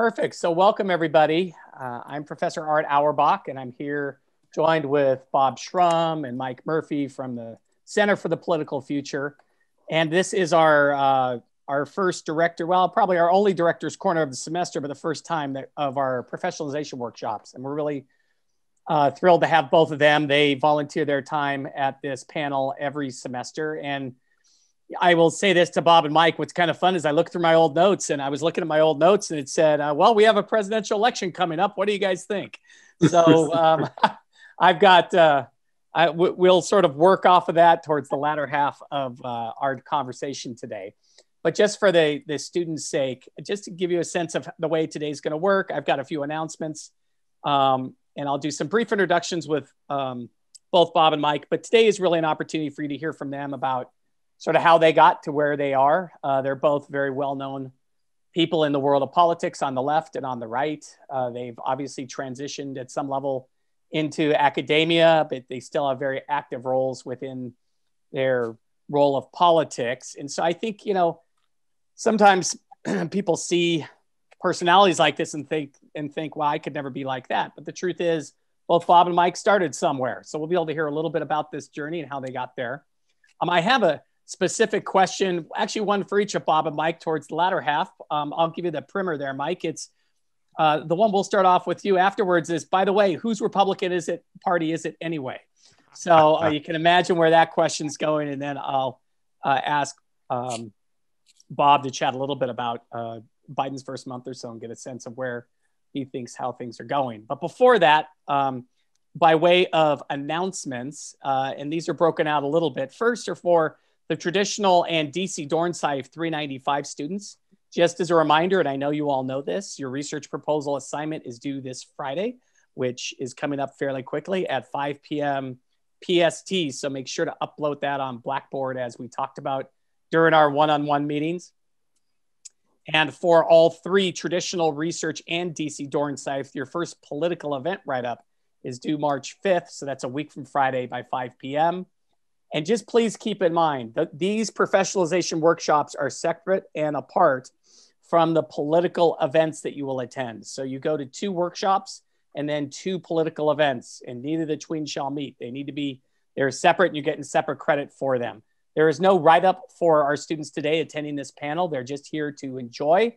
Perfect. So welcome, everybody. I'm Professor Art Auerbach, and I'm here joined with Bob Shrum and Mike Murphy from the Center for the Political Future. And this is our first director, well, probably our only director's corner of the semester, but the first time of our professionalization workshops. And we're really thrilled to have both of them. They volunteer their time at this panel every semester. And I will say this to Bob and Mike. What's kind of fun is I look through my old notes, and I was looking at my old notes, and it said, well, we have a presidential election coming up. What do you guys think? So I've got, we'll sort of work off of that towards the latter half of our conversation today. But just for the students' sake, just to give you a sense of the way today's going to work, I've got a few announcements, and I'll do some brief introductions with both Bob and Mike. But today is really an opportunity for you to hear from them about sort of how they got to where they are. They're both very well-known people in the world of politics on the left and on the right. They've obviously transitioned at some level into academia, but they still have very active roles within their role of politics. And so I think, you know, sometimes people see personalities like this and think, well, I could never be like that. But the truth is, both Bob and Mike started somewhere. So we'll be able to hear a little bit about this journey and how they got there. I have a specific question, actually one for each of Bob and Mike towards the latter half. I'll give you the primer there, Mike. It's the one we'll start off with you afterwards is, by the way, whose Republican Party is it anyway? So you can imagine where that question's going. And then I'll ask Bob to chat a little bit about Biden's first month or so and get a sense of where he thinks how things are going. But before that, by way of announcements, and these are broken out a little bit. First are for the traditional and DC Dornsife 395 students. Just as a reminder, and I know you all know this, your research proposal assignment is due this Friday, which is coming up fairly quickly at 5 p.m. PST. So make sure to upload that on Blackboard as we talked about during our one-on-one meetings. And for all three traditional research and DC Dornsife, your first political event write-up is due March 5th. So that's a week from Friday by 5 p.m. And just please keep in mind that these professionalization workshops are separate and apart from the political events that you will attend. So you go to 2 workshops and then 2 political events, and neither the twain shall meet. They're separate, and you're getting separate credit for them. There is no write-up for our students today attending this panel. They're just here to enjoy.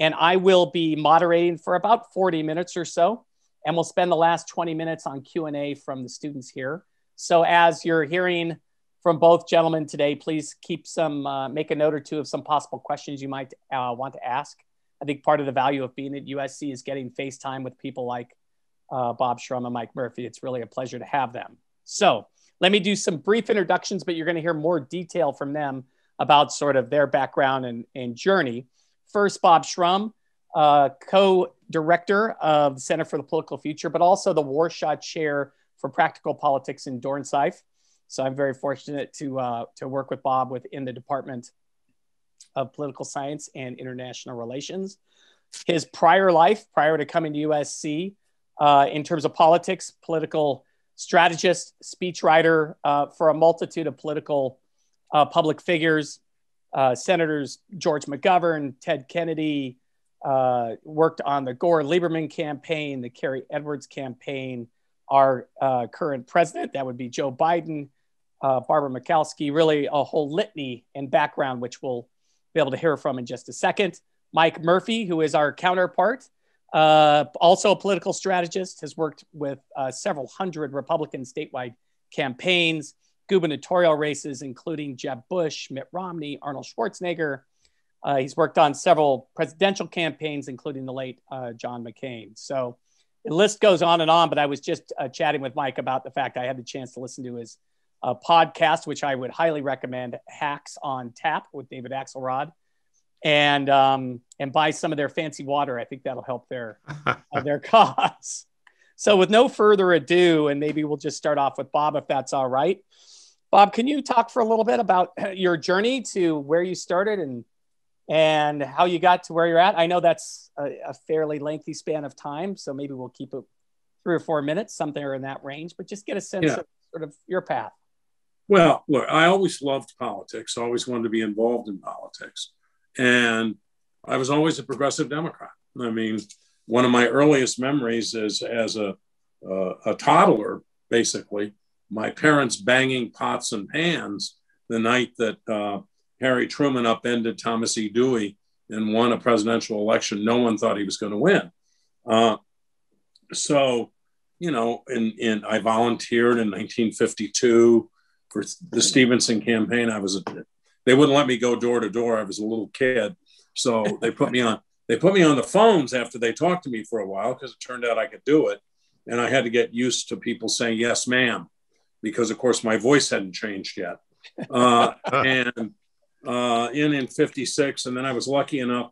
And I will be moderating for about 40 minutes or so, and we'll spend the last 20 minutes on Q&A from the students here. So as you're hearing from both gentlemen today, please keep make a note or two of some possible questions you might want to ask. I think part of the value of being at USC is getting FaceTime with people like Bob Shrum and Mike Murphy. It's really a pleasure to have them. So let me do some brief introductions, but you're going to hear more detail from them about sort of their background and journey. First, Bob Shrum, co-director of the Center for the Political Future, but also the Warshot Chair for Practical Politics in Dornsife. So I'm very fortunate to work with Bob within the Department of Political Science and International Relations. His prior life, prior to coming to USC, in terms of politics, political strategist, speechwriter for a multitude of political public figures, Senators George McGovern, Ted Kennedy, worked on the Gore-Lieberman campaign, the Kerry Edwards campaign, our current president, that would be Joe Biden, Barbara Mikulski, really a whole litany and background, which we'll be able to hear from in just a second. Mike Murphy, who is our counterpart, also a political strategist, has worked with several hundred Republican statewide campaigns, gubernatorial races, including Jeb Bush, Mitt Romney, Arnold Schwarzenegger. He's worked on several presidential campaigns, including the late John McCain. So the list goes on, but I was just chatting with Mike about the fact I had the chance to listen to his podcast, which I would highly recommend, Hacks on Tap with David Axelrod, and buy some of their fancy water. I think that'll help their cause. So with no further ado, and maybe we'll just start off with Bob, if that's all right. Bob, can you talk for a little bit about your journey to where you started and how you got to where you're at? I know that's a fairly lengthy span of time, so maybe we'll keep it 3 or 4 minutes, something in that range, but just get a sense of sort of your path. Well, look, I always loved politics. I always wanted to be involved in politics. And I was always a progressive Democrat. I mean, one of my earliest memories is as a toddler, basically, my parents banging pots and pans the night that Harry Truman upended Thomas E. Dewey and won a presidential election. No one thought he was going to win. So, you know, I volunteered in 1952 for the Stevenson campaign. They wouldn't let me go door to door. I was a little kid. So they put me on the phones after they talked to me for a while, because it turned out I could do it. And I had to get used to people saying, yes, ma'am, because of course my voice hadn't changed yet. In 56, and then I was lucky enough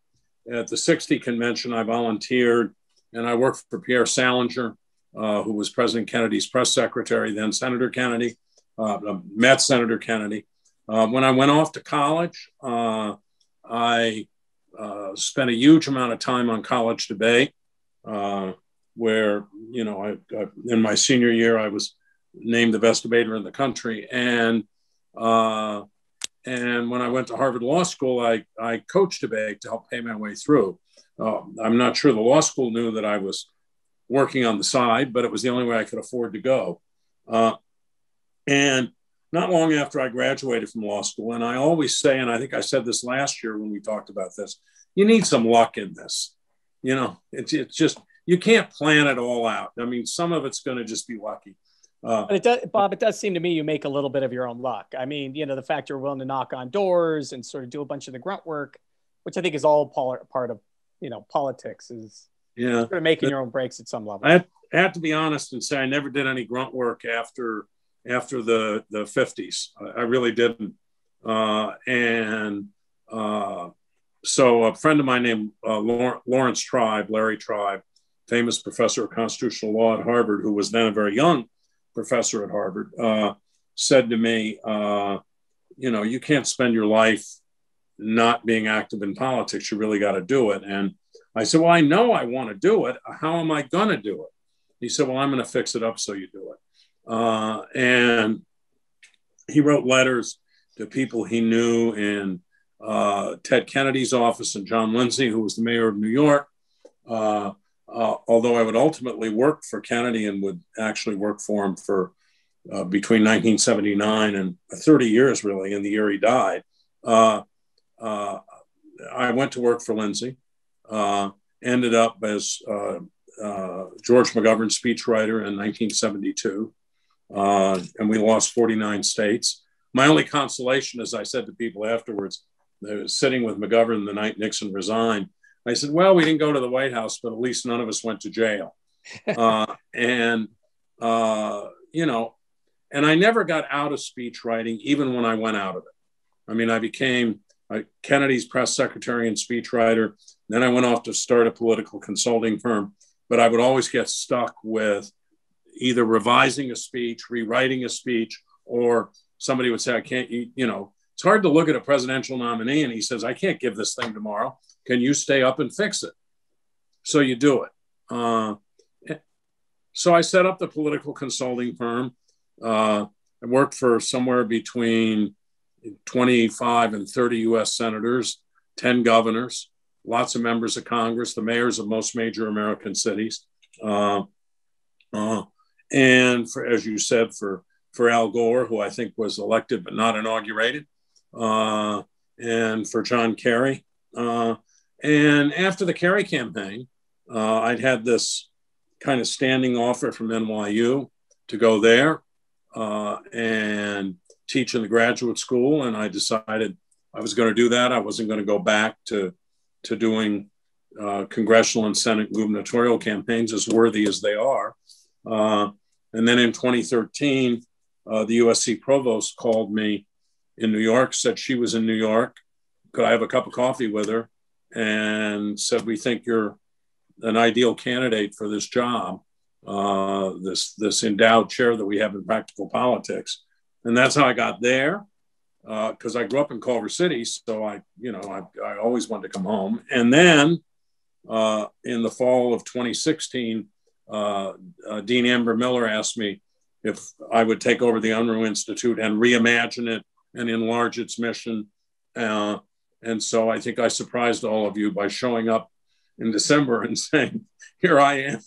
at the 60 convention, I volunteered and I worked for Pierre Salinger, who was President Kennedy's press secretary, then Senator Kennedy, met Senator Kennedy. When I went off to college, I spent a huge amount of time on college debate, where, you know, in my senior year, I was named the best debater in the country. And when I went to Harvard Law School, I coached debate to help pay my way through. I'm not sure the law school knew that I was working on the side, but it was the only way I could afford to go. And not long after I graduated from law school, and I always say, and I think I said this last year when we talked about this, you need some luck in this. You know, it's just, you can't plan it all out. I mean, some of it's going to just be lucky. But it does, Bob, it does seem to me you make a little bit of your own luck. I mean, you know, the fact you're willing to knock on doors and sort of do a bunch of the grunt work, which I think is all part of, you know, politics, is sort of making your own breaks at some level. I have to be honest and say I never did any grunt work after the 50s. I really didn't. So a friend of mine named Lawrence Tribe, Larry Tribe, famous professor of constitutional law at Harvard, who was then a very young professor at Harvard, said to me, you know, you can't spend your life not being active in politics. You really got to do it. And I said, well, I know I want to do it. How am I going to do it? He said, well, I'm going to fix it up so you do it. And he wrote letters to people he knew in Ted Kennedy's office and John Lindsay, who was the mayor of New York. Although I would ultimately work for Kennedy and would actually work for him for between 1979 and 30 years, really, in the year he died. I went to work for Lindsay, ended up as George McGovern's speechwriter in 1972, and we lost 49 states. My only consolation, as I said to people afterwards, I was sitting with McGovern the night Nixon resigned. I said, well, we didn't go to the White House, but at least none of us went to jail. You know, and I never got out of speech writing, even when I went out of it. I mean, I became Kennedy's press secretary and speechwriter. Then I went off to start a political consulting firm, but I would always get stuck with either revising a speech, rewriting a speech, or somebody would say, I can't, you know, it's hard to look at a presidential nominee and he says, I can't give this thing tomorrow. Can you stay up and fix it? So you do it. So I set up the political consulting firm. I worked for somewhere between 25 and 30 US senators, 10 governors, lots of members of Congress, the mayors of most major American cities. And for, as you said, for Al Gore, who I think was elected but not inaugurated, and for John Kerry. And after the Kerry campaign, I'd had this kind of standing offer from NYU to go there and teach in the graduate school. And I decided I was going to do that. I wasn't going to go back to doing congressional and Senate gubernatorial campaigns, as worthy as they are. And then in 2013, the USC provost called me in New York, said she was in New York. Could I have a cup of coffee with her? And said, we think you're an ideal candidate for this job, this endowed chair that we have in practical politics. And that's how I got there, because I grew up in Culver City. So I always wanted to come home. And then in the fall of 2016, Dean Amber Miller asked me if I would take over the Unruh Institute and reimagine it and enlarge its mission. And so I think I surprised all of you by showing up in December and saying, here I am.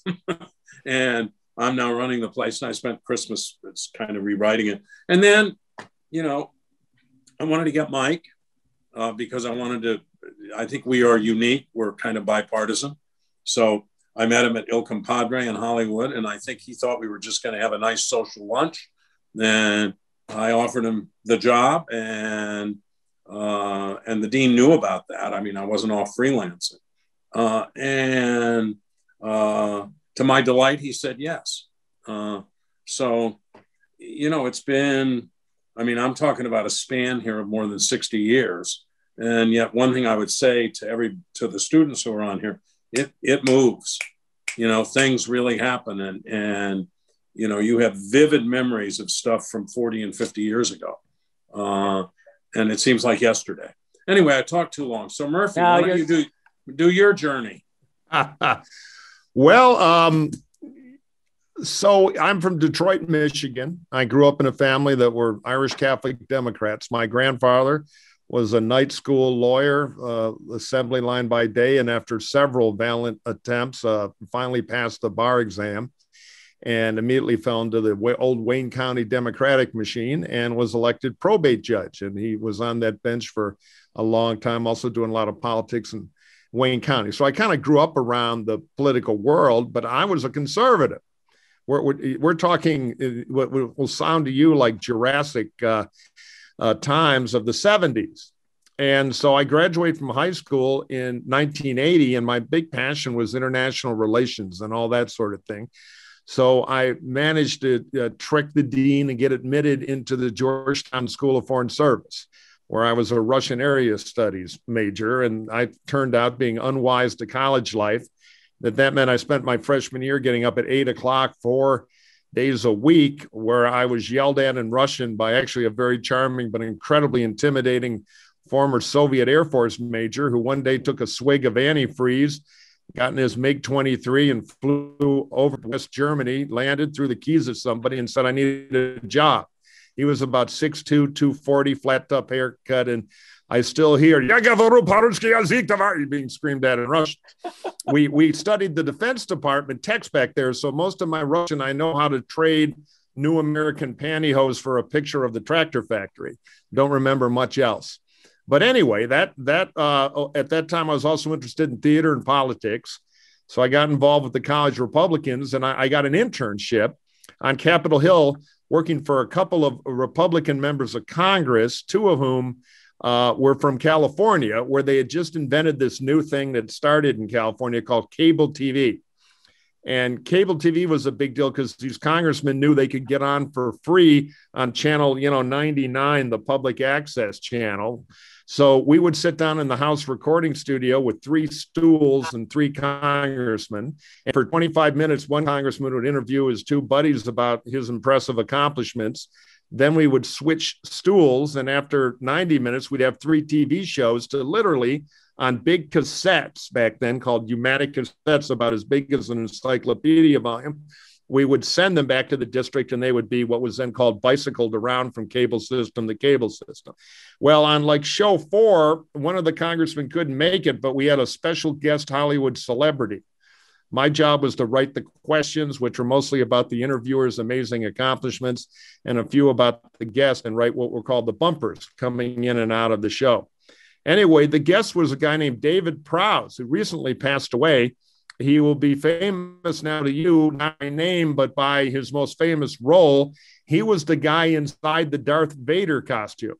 And I'm now running the place. And I spent Christmas kind of rewriting it. And then, I wanted to get Mike because I think we are unique. We're kind of bipartisan. So I met him at Il Compadre in Hollywood. And I think he thought we were just going to have a nice social lunch. Then I offered him the job, and the dean knew about that. I mean, I wasn't off freelancing. To my delight, he said yes. So, it's been, I'm talking about a span here of more than 60 years. And yet one thing I would say to the students who are on here, it moves, things really happen. And you have vivid memories of stuff from 40 and 50 years ago. And it seems like yesterday. Anyway, I talked too long. So Murphy, why don't you do your journey? Well, so I'm from Detroit, Michigan. I grew up in a family that were Irish Catholic Democrats. My grandfather was a night school lawyer, assembly line by day, and after several valiant attempts, finally passed the bar exam and immediately fell into the old Wayne County Democratic machine and was elected probate judge. And he was on that bench for a long time, also doing a lot of politics in Wayne County. So I kind of grew up around the political world, but I was a conservative. We're talking what will sound to you like Jurassic times of the 70s. And so I graduated from high school in 1980, and my big passion was international relations and all that sort of thing. So I managed to trick the dean and get admitted into the Georgetown School of Foreign Service, where I was a Russian area studies major. And I turned out, being unwise to college life, that meant I spent my freshman year getting up at 8 o'clock, 4 days a week, where I was yelled at in Russian by actually a very charming but incredibly intimidating former Soviet Air Force major, who one day took a swig of antifreeze, got in his MiG-23 and flew over to West Germany, landed, threw the keys at somebody and said, I needed a job. He was about 6'2", 240, flat top haircut. And I still hear, being screamed at in Russian. We studied the Defense Department text back there. So most of my Russian, I know how to trade New American pantyhose for a picture of the tractor factory. Don't remember much else. But anyway, at that time, I was also interested in theater and politics. So I got involved with the college Republicans, and I got an internship on Capitol Hill working for a couple of Republican members of Congress, two of whom were from California, where they had just invented this new thing that started in California called cable TV. And cable TV was a big deal because these congressmen knew they could get on for free on channel, 99, the public access channel. So we would sit down in the House recording studio with 3 stools and 3 congressmen. And for 25 minutes, one congressman would interview his 2 buddies about his impressive accomplishments. Then we would switch stools. And after 90 minutes, we'd have 3 TV shows to literally, on big cassettes back then called pneumatic cassettes, about as big as an encyclopedia volume. We would send them back to the district, and they would be what was then called bicycled around from cable system to cable system. Well, on like show 4, one of the congressmen couldn't make it, but we had a special guest Hollywood celebrity. My job was to write the questions, which were mostly about the interviewer's amazing accomplishments, and a few about the guest, and write what were called the bumpers coming in and out of the show. Anyway, the guest was a guy named David Prowse, who recently passed away. He will be famous now to you, not by name, but by his most famous role. He was the guy inside the Darth Vader costume.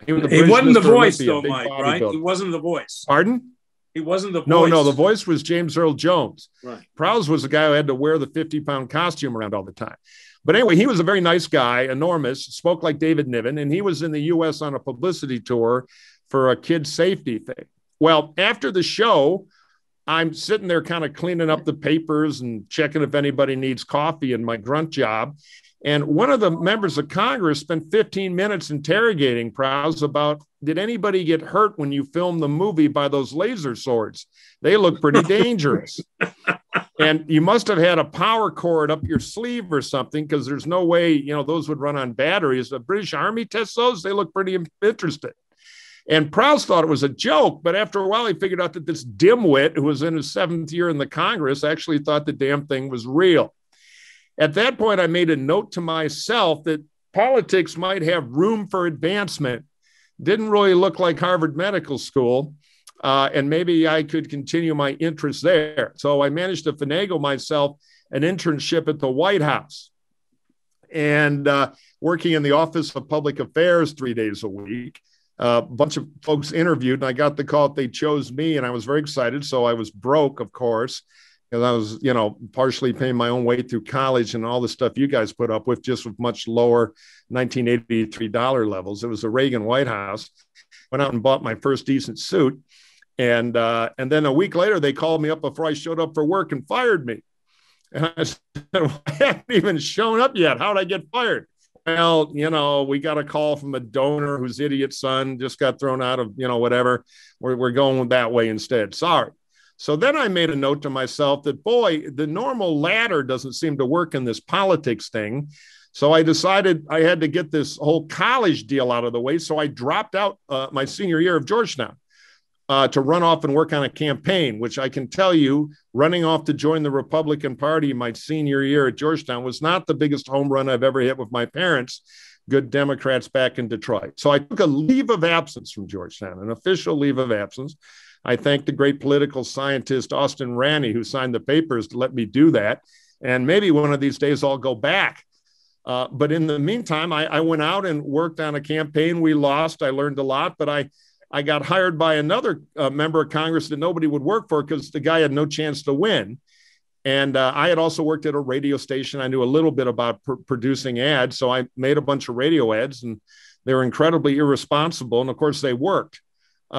He wasn't the voice, though, Mike, right? He wasn't the voice. Pardon? He wasn't the voice. No, the voice was James Earl Jones. Right. Prowse was the guy who had to wear the 50-pound costume around all the time. But anyway, he was a very nice guy, enormous, spoke like David Niven, and he was in the U.S. on a publicity tour for a kid's safety thing. Well, after the show, I'm sitting there kind of cleaning up the papers and checking if anybody needs coffee in my grunt job. And one of the members of Congress spent 15 minutes interrogating Prowse about, did anybody get hurt when you filmed the movie by those laser swords? They look pretty dangerous. And you must have had a power cord up your sleeve or something, because there's no way, those would run on batteries. The British Army tests those. They look pretty interesting. And Prowse thought it was a joke, but after a while, he figured out that this dimwit who was in his 7th year in the Congress actually thought the damn thing was real. At that point, I made a note to myself that politics might have room for advancement. Didn't really look like Harvard Medical School, and maybe I could continue my interest there. So I managed to finagle myself an internship at the White House and working in the Office of Public Affairs 3 days a week. A bunch of folks interviewed, and I got the call that they chose me, and I was very excited. So I was broke, of course, because I was, partially paying my own way through college and all the stuff you guys put up with, just with much lower $1983 levels. It was the Reagan White House. Went out and bought my first decent suit, and then a week later they called me up before I showed up for work and fired me. And I said, well, I haven't even shown up yet. How'd I get fired? Well, we got a call from a donor whose idiot son just got thrown out of, whatever. We're going that way instead. Sorry. So then I made a note to myself that, boy, the normal ladder doesn't seem to work in this politics thing. So I decided I had to get this whole college deal out of the way. So I dropped out my senior year of Georgetown to run off and work on a campaign, which I can tell you, running off to join the Republican Party my senior year at Georgetown was not the biggest home run I've ever hit with my parents, good Democrats back in Detroit. So I took a leave of absence from Georgetown, an official leave of absence. I thank the great political scientist, Austin Ranney, who signed the papers to let me do that. And maybe one of these days I'll go back. But in the meantime, I went out and worked on a campaign. We lost. I learned a lot, but I got hired by another member of Congress that nobody would work for because the guy had no chance to win. And I had also worked at a radio station. I knew a little bit about producing ads. So I made a bunch of radio ads, and they were incredibly irresponsible. And of course, they worked.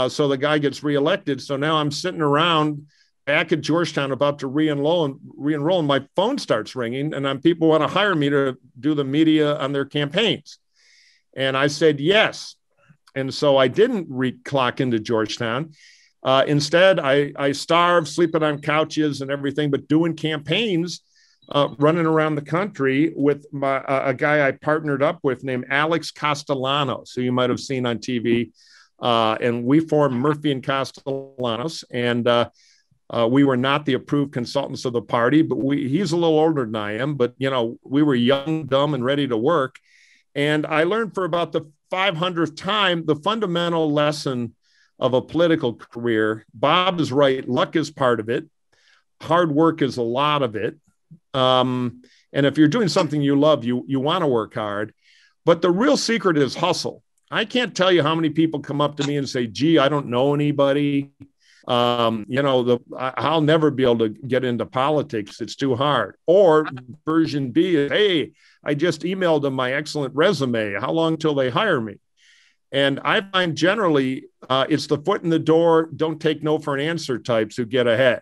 So the guy gets reelected. So now I'm sitting around back at Georgetown about to re-enroll, and my phone starts ringing, and people want to hire me to do the media on their campaigns. And I said yes. And so I didn't clock into Georgetown. Instead, I starved, sleeping on couches and everything, but doing campaigns, running around the country with a guy I partnered up with named Alex Castellanos, who you might have seen on TV. And we formed Murphy and Castellanos, and we were not the approved consultants of the party, but he's a little older than I am, but we were young, dumb, and ready to work. And I learned for about the 500th time the fundamental lesson of a political career. Bob is right. Luck is part of it. Hard work is a lot of it. And if you're doing something you love, you want to work hard. But the real secret is hustle. I can't tell you how many people come up to me and say, gee, I don't know anybody. I'll never be able to get into politics. It's too hard. Or version B is, hey, I just emailed them my excellent resume. How long till they hire me? And I find generally it's the foot in the door, don't take no for an answer types who get ahead.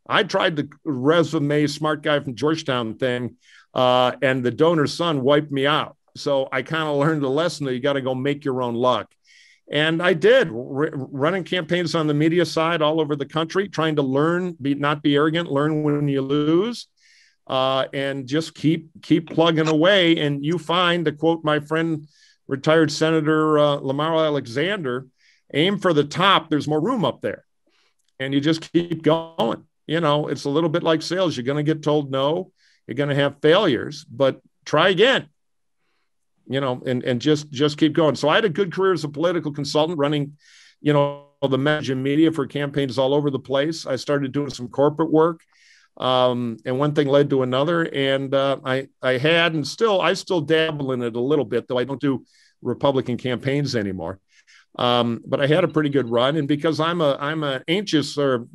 I tried the resume smart guy from Georgetown thing, and the donor's son wiped me out. So I kind of learned the lesson that you got to go make your own luck. And I did, running campaigns on the media side all over the country, trying to learn, not be arrogant, learn when you lose, and just keep plugging away. And you find, to quote my friend, retired Senator Lamar Alexander, aim for the top. There's more room up there. And you just keep going. It's a little bit like sales. You're going to get told no. You're going to have failures, but try again. And just keep going. So I had a good career as a political consultant running, the message media for campaigns all over the place. I started doing some corporate work, and one thing led to another. And I still dabble in it a little bit, though I don't do Republican campaigns anymore. But I had a pretty good run, and because I'm an anxious I'm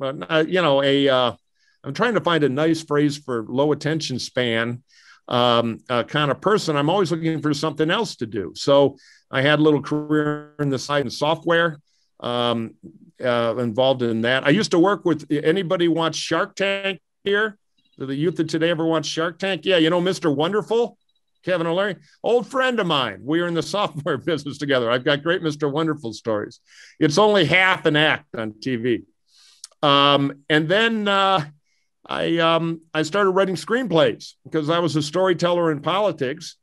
trying to find a nice phrase for low attention span. Kind of person, I'm always looking for something else to do. So I had a little career in the side and software, involved in that. I used to work with, anybody watch Shark Tank here? Do the youth of today ever watch Shark Tank? Yeah, Mr. Wonderful, Kevin O'Leary, old friend of mine. We were in the software business together. I've got great Mr. Wonderful stories. It's only half an act on TV. And then I started writing screenplays because I was a storyteller in politics.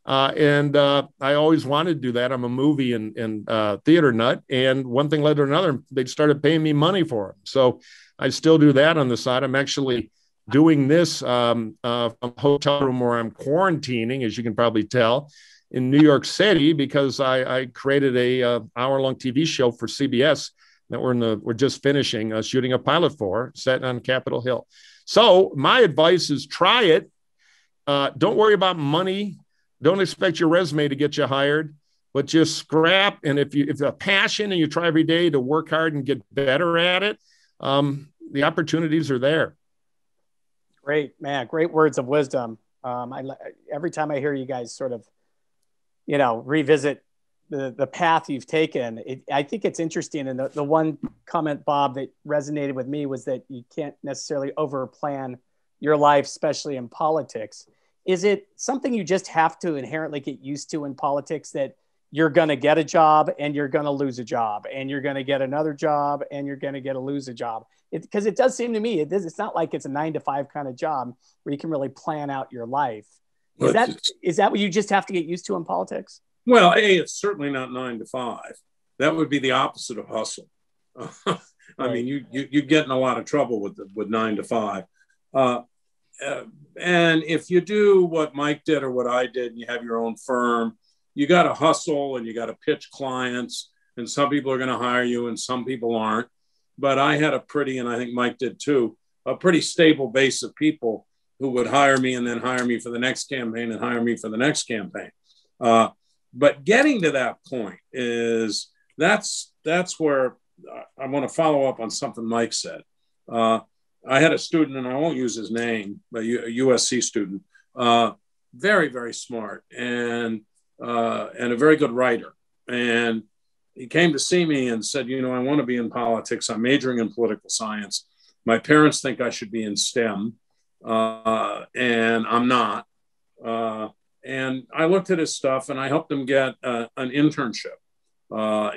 I always wanted to do that. I'm a movie and theater nut. And one thing led to another. They started paying me money for them. So I still do that on the side. I'm actually doing this from a hotel room where I'm quarantining, as you can probably tell, in New York City, because I created a hour-long TV show for CBS that we're just finishing shooting a pilot for, set on Capitol Hill. So my advice is try it. Don't worry about money. Don't expect your resume to get you hired, but just scrap. And if it's a passion and you try every day to work hard and get better at it, the opportunities are there. Great, man. Great words of wisdom. Every time I hear you guys sort of, revisit the path you've taken, I think it's interesting. And the one comment, Bob, that resonated with me was that you can't necessarily overplan your life, especially in politics. Is it something you just have to inherently get used to in politics, that you're going to get a job and you're going to lose a job and you're going to get another job and you're going to lose a job? Because it does seem to me, it's not like it's a 9-to-5 kind of job where you can really plan out your life. Is that what you just have to get used to in politics? Well, it's certainly not 9-to-5. That would be the opposite of hustle. I mean, you get in a lot of trouble with 9-to-5. And if you do what Mike did or what I did, and you have your own firm, you got to hustle and you got to pitch clients, and some people are going to hire you and some people aren't. But I had and I think Mike did too, a pretty stable base of people who would hire me and then hire me for the next campaign and hire me for the next campaign. But getting to that point that's where I want to follow up on something Mike said. I had a student, and I won't use his name, but a USC student, very, very smart and a very good writer. And he came to see me and said, I want to be in politics. I'm majoring in political science. My parents think I should be in STEM, and I'm not. And I looked at his stuff, and I helped him get an internship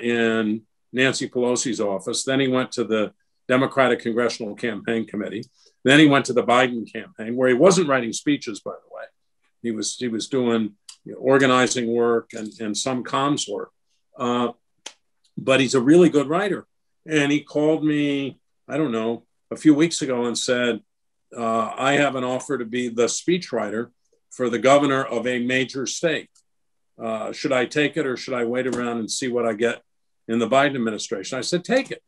in Nancy Pelosi's office. Then he went to the Democratic Congressional Campaign Committee. Then he went to the Biden campaign, where he wasn't writing speeches, by the way. He was doing organizing work and some comms work. But he's a really good writer. And he called me, I don't know, a few weeks ago and said, I have an offer to be the speechwriter for the governor of a major state. Should I take it, or should I wait around and see what I get in the Biden administration? I said, take it.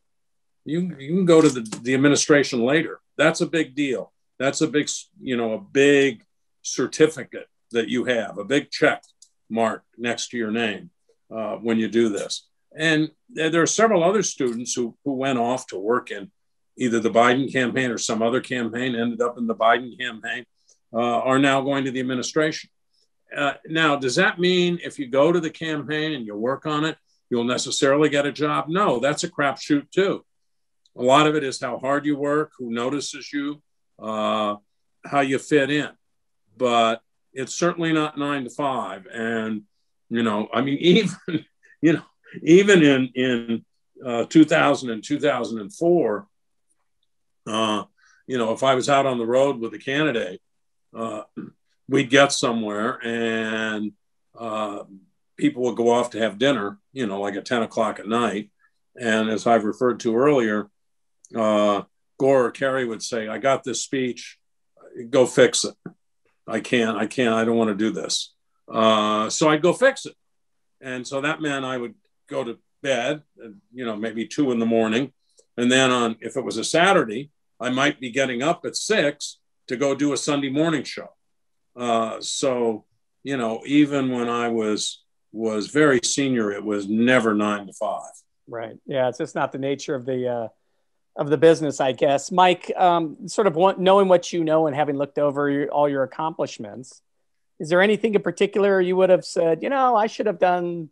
You can go to the administration later. That's a big deal. That's a big certificate that you have, a big check mark next to your name when you do this. And there are several other students who went off to work in either the Biden campaign or some other campaign, ended up in the Biden campaign, are now going to the administration. Now, does that mean if you go to the campaign and you work on it, you'll necessarily get a job? No, that's a crapshoot too. A lot of it is how hard you work, who notices you, how you fit in. But it's certainly not 9-to-5. And, even in 2000 and 2004, if I was out on the road with a candidate, we'd get somewhere and people would go off to have dinner, like at 10 o'clock at night. And as I've referred to earlier, Gore or Kerry would say, I got this speech, go fix it. I don't want to do this. So I'd go fix it. And so that meant I would go to bed, maybe 2 a.m. And then if it was a Saturday, I might be getting up at 6 to go do a Sunday morning show. So, even when I was very senior, it was never 9-to-5. Right. Yeah. It's just not the nature of the business, I guess. Mike, sort of knowing what you know and having looked over all your accomplishments, is there anything in particular you would have said, I should have done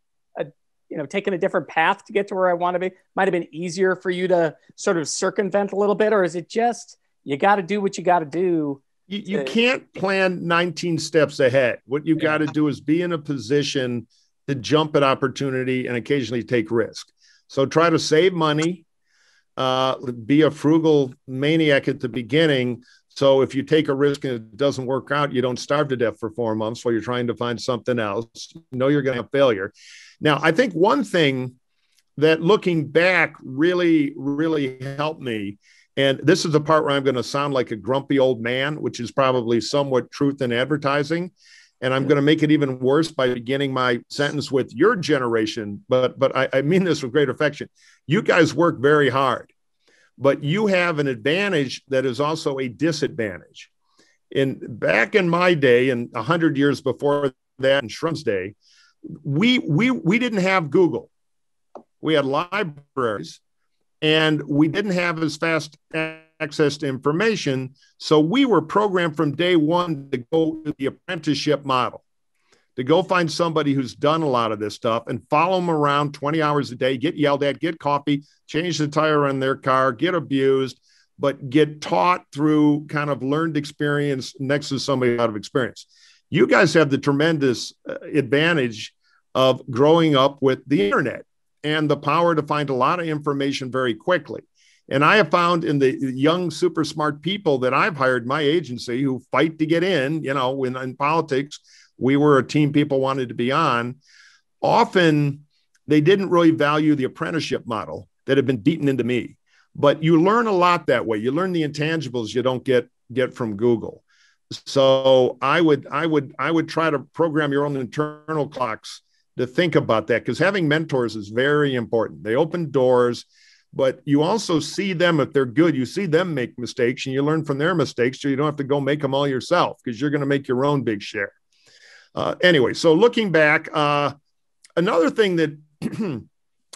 taken a different path to get to where I want to be? Might have been easier for you to sort of circumvent a little bit, or is it just, you got to do what you got to do? You can't plan 19 steps ahead. What you got to do is be in a position to jump at opportunity and occasionally take risk. So try to save money, be a frugal maniac at the beginning So if you take a risk and it doesn't work out, you don't starve to death for 4 months while you're trying to find something else. You know you're going to have failure. Now, I think one thing that looking back really, really helped me, and this is the part where I'm going to sound like a grumpy old man, which is probably somewhat truth in advertising. And I'm going to make it even worse by beginning my sentence with your generation. But I mean this with great affection. You guys work very hard, but you have an advantage that is also a disadvantage. Back in my day, and 100 years before that, in Shrum's day, we didn't have Google. We had libraries, and we didn't have as fast access to information. So we were programmed from day one to go to the apprenticeship model, to go find somebody who's done a lot of this stuff and follow them around 20 hours a day, get yelled at, get coffee, change the tire on their car, get abused, but get taught through kind of learned experience next to somebody out of experience. You guys have the tremendous advantage of growing up with the internet and the power to find a lot of information very quickly. And I have found in the young, super smart people that I've hired my agency who fight to get in, you know, in politics, we were a team people wanted to be on. Often they didn't really value the apprenticeship model that had been beaten into me. But you learn a lot that way. You learn the intangibles you don't get from Google. So I would try to program your own internal clocks to think about that, because having mentors is very important. They open doors, but you also see them, if they're good, you see them make mistakes and you learn from their mistakes, so you don't have to go make them all yourself, because you're going to make your own big share. Anyway, so looking back, another thing that I'm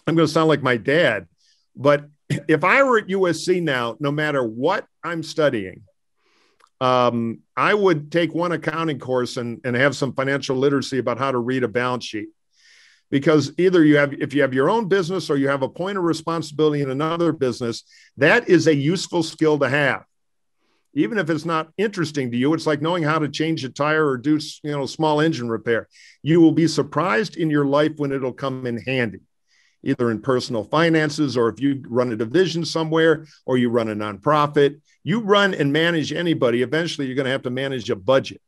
going to sound like my dad, but if I were at USC now, no matter what I'm studying, I would take one accounting course and have some financial literacy about how to read a balance sheet. Because either if you have your own business or you have a point of responsibility in another business, that is a useful skill to have. Even if it's not interesting to you, it's like knowing how to change a tire or do, small engine repair. You will be surprised in your life when it'll come in handy, either in personal finances, or if you run a division somewhere, or you run a nonprofit. You run and manage anybody, eventually you're going to have to manage a budget.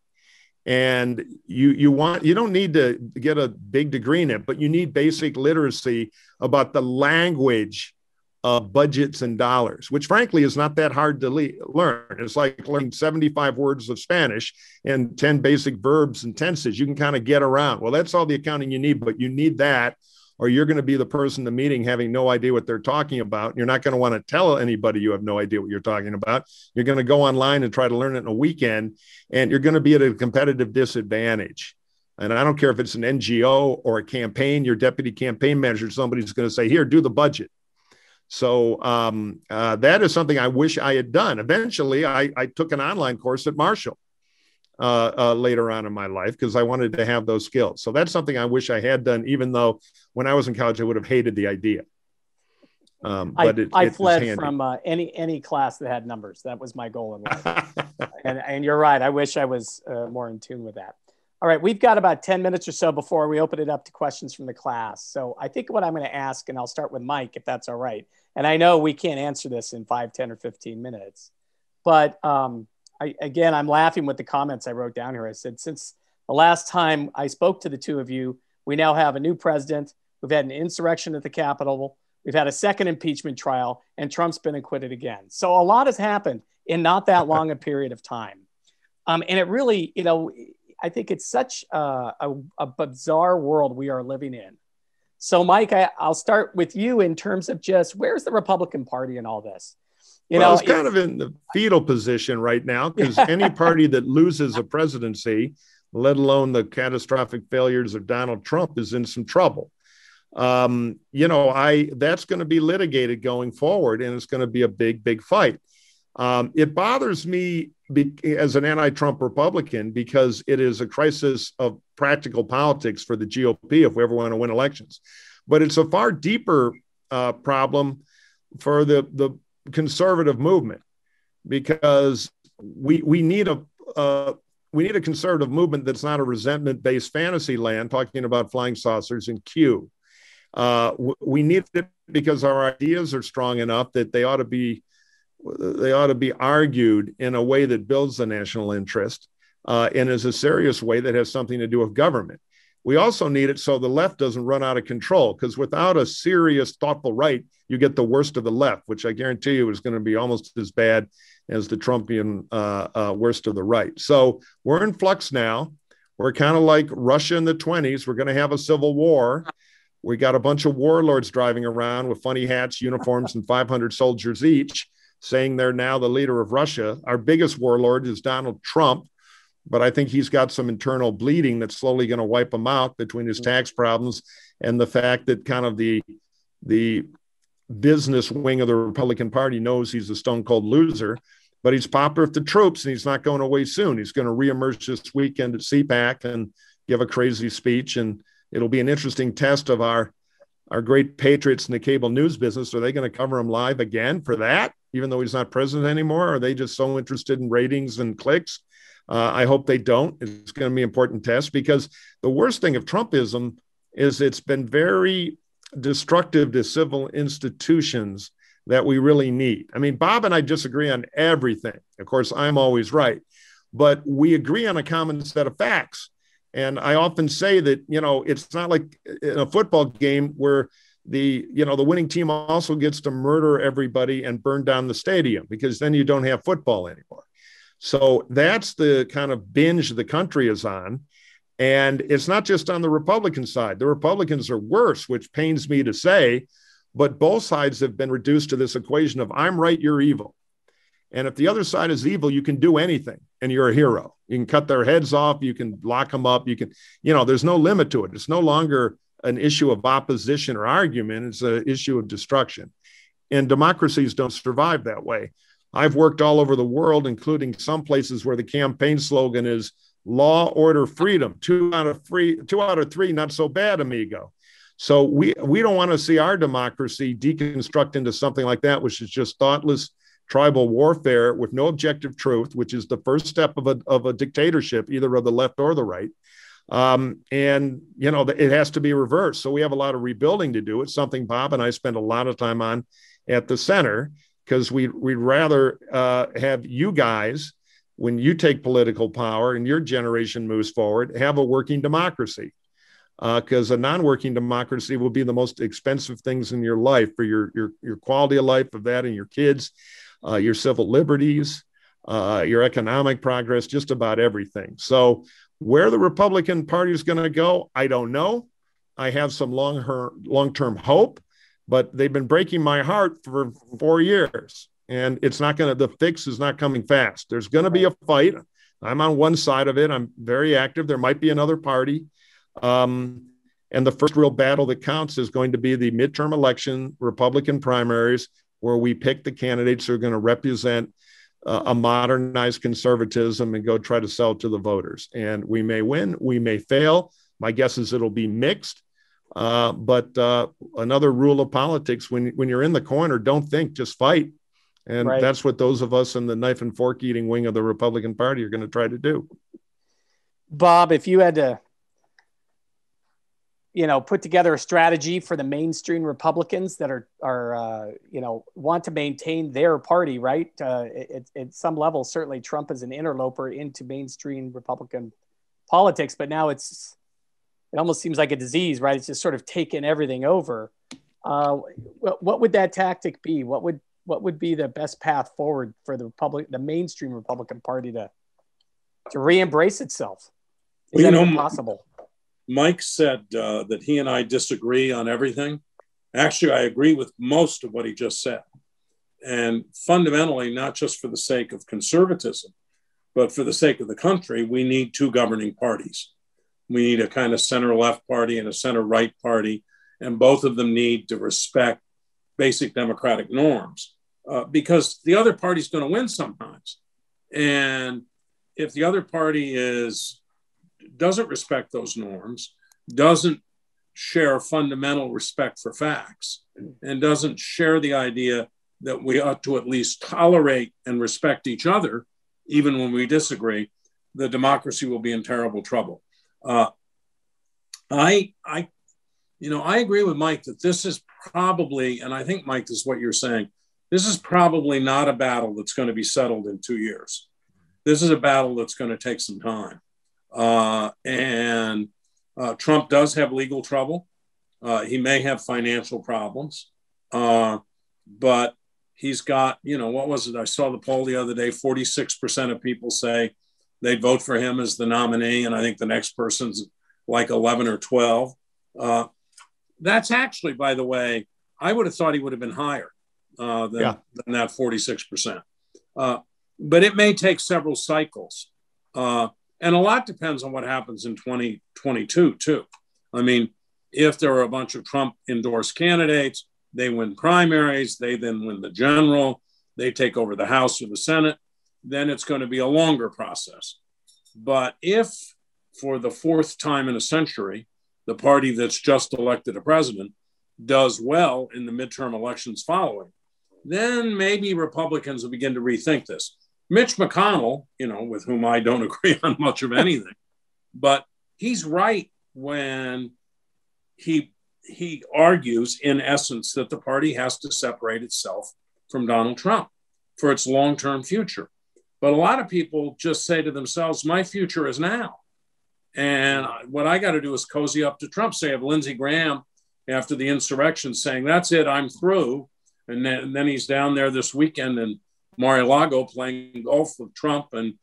And you don't need to get a big degree in it, but you need basic literacy about the language of budgets and dollars, which frankly is not that hard to learn. It's like learning 75 words of Spanish and 10 basic verbs and tenses. You can kind of get around. Well, that's all the accounting you need, but you need that, or you're going to be the person in the meeting having no idea what they're talking about. You're not going to want to tell anybody you have no idea what you're talking about. You're going to go online and try to learn it in a weekend, and you're going to be at a competitive disadvantage. And I don't care if it's an NGO or a campaign, your deputy campaign manager, somebody's going to say, here, do the budget. So that is something I wish I had done. Eventually, I took an online course at Marshall later on in my life, because I wanted to have those skills. So that's something I wish I had done, even though when I was in college, I would have hated the idea. But I fled from any class that had numbers. That was my goal in life. and you're right. I wish I was more in tune with that. All right. We've got about 10 minutes or so before we open it up to questions from the class. So I think what I'm going to ask, and I'll start with Mike, if that's all right. And I know we can't answer this in 5, 10, or 15 minutes, but I'm laughing with the comments I wrote down here. I said, since the last time I spoke to the two of you, we now have a new president. We've had an insurrection at the Capitol. We've had a second impeachment trial, and Trump's been acquitted again. So a lot has happened in not that long a period of time. And it really, I think it's such a bizarre world we are living in. So Mike, I'll start with you in terms of just where's the Republican Party in all this? It's kind of in the fetal position right now, because any party that loses a presidency, let alone the catastrophic failures of Donald Trump, is in some trouble. That's going to be litigated going forward, and it's going to be a big, big fight. It bothers me as an anti-Trump Republican, because it is a crisis of practical politics for the GOP if we ever want to win elections. But it's a far deeper problem for the conservative movement, because we need a conservative movement that's not a resentment-based fantasy land talking about flying saucers and Q. We need it because our ideas are strong enough that they ought to be they ought to be argued in a way that builds the national interest and is a serious way that has something to do with government. We also need it so the left doesn't run out of control, because without a serious, thoughtful right, you get the worst of the left, which I guarantee you is going to be almost as bad as the Trumpian worst of the right. So we're in flux now. We're kind of like Russia in the 20s. We're going to have a civil war. We got a bunch of warlords driving around with funny hats, uniforms, and 500 soldiers each, saying they're now the leader of Russia. Our biggest warlord is Donald Trump, but I think he's got some internal bleeding that's slowly going to wipe him out between his tax problems and the fact that kind of the business wing of the Republican Party knows he's a stone cold loser, but he's popular with the troops and he's not going away soon. He's going to reemerge this weekend at CPAC and give a crazy speech. And it'll be an interesting test of our great patriots in the cable news business. Are they going to cover him live again for that, even though he's not president anymore? Are they just so interested in ratings and clicks? I hope they don't. It's going to be an important test, because the worst thing of Trumpism is it's been very destructive to civil institutions that we really need. I mean, Bob and I disagree on everything. Of course, I'm always right, but we agree on a common set of facts. And I often say that, it's not like in a football game where the winning team also gets to murder everybody and burn down the stadium, because then you don't have football anymore. So that's the kind of binge the country is on. And it's not just on the Republican side. The Republicans are worse, which pains me to say, but both sides have been reduced to this equation of I'm right, you're evil. And if the other side is evil, you can do anything and you're a hero. You can cut their heads off. You can lock them up. You can, there's no limit to it. It's no longer an issue of opposition or argument. It's an issue of destruction. And democracies don't survive that way. I've worked all over the world, including some places where the campaign slogan is law, order, freedom. 2 out of 3, not so bad, amigo. So we don't want to see our democracy deconstruct into something like that, which is just thoughtless tribal warfare with no objective truth, which is the first step of a dictatorship, either of the left or the right. It has to be reversed. So we have a lot of rebuilding to do. It's something Bob and I spend a lot of time on at the center, because we'd rather have you guys, when you take political power and your generation moves forward, have a working democracy. Because a non-working democracy will be the most expensive things in your life, for your quality of life of that and your kids, your civil liberties, your economic progress, just about everything. So where the Republican Party is going to go, I don't know. I have some long-term hope, but they've been breaking my heart for 4 years. And the fix is not coming fast. There's going to be a fight. I'm on one side of it. I'm very active. There might be another party. And the first real battle that counts is going to be the midterm election, Republican primaries, where we pick the candidates who are going to represent a modernized conservatism and go try to sell it to the voters. And we may win, we may fail. My guess is it'll be mixed. But another rule of politics, when you're in the corner, don't think, just fight. And That's what those of us in the knife and fork eating wing of the Republican Party are going to try to do. Bob, if you had to, put together a strategy for the mainstream Republicans that are want to maintain their party, right? At some level, certainly Trump is an interloper into mainstream Republican politics, but now it almost seems like a disease, right? It's just sort of taken everything over. What would that tactic be? What would be the best path forward for the mainstream Republican Party to re-embrace itself? Is that possible? Mike said that he and I disagree on everything. Actually, I agree with most of what he just said. And fundamentally, not just for the sake of conservatism, but for the sake of the country, we need 2 governing parties. We need a kind of center-left party and a center-right party, and both of them need to respect basic democratic norms, because the other party is going to win sometimes. And if the other party doesn't respect those norms, doesn't share fundamental respect for facts, and doesn't share the idea that we ought to at least tolerate and respect each other, even when we disagree, the democracy will be in terrible trouble. I agree with Mike that this is probably, and I think, Mike, this is what you're saying, this is probably not a battle that's going to be settled in 2 years. This is a battle that's going to take some time. And Trump does have legal trouble. He may have financial problems, but he's got, what was it? I saw the poll the other day, 46% of people say they'd vote for him as the nominee. And I think the next person's like 11 or 12. That's actually, by the way, I would have thought he would have been higher than that 46%. But it may take several cycles. And a lot depends on what happens in 2022, too. I mean, if there are a bunch of Trump-endorsed candidates, they win primaries, they then win the general, they take over the House or the Senate, then it's going to be a longer process. But if, for the fourth time in a century, the party that's just elected a president does well in the midterm elections following, then maybe Republicans will begin to rethink this. Mitch McConnell, with whom I don't agree on much of anything, but he's right when he argues, in essence, that the party has to separate itself from Donald Trump for its long-term future. But a lot of people just say to themselves, my future is now. And what I got to do is cozy up to Trump. Say, I have Lindsey Graham after the insurrection saying, that's it, I'm through. And then he's down there this weekend in Mar-a-Lago playing golf with Trump and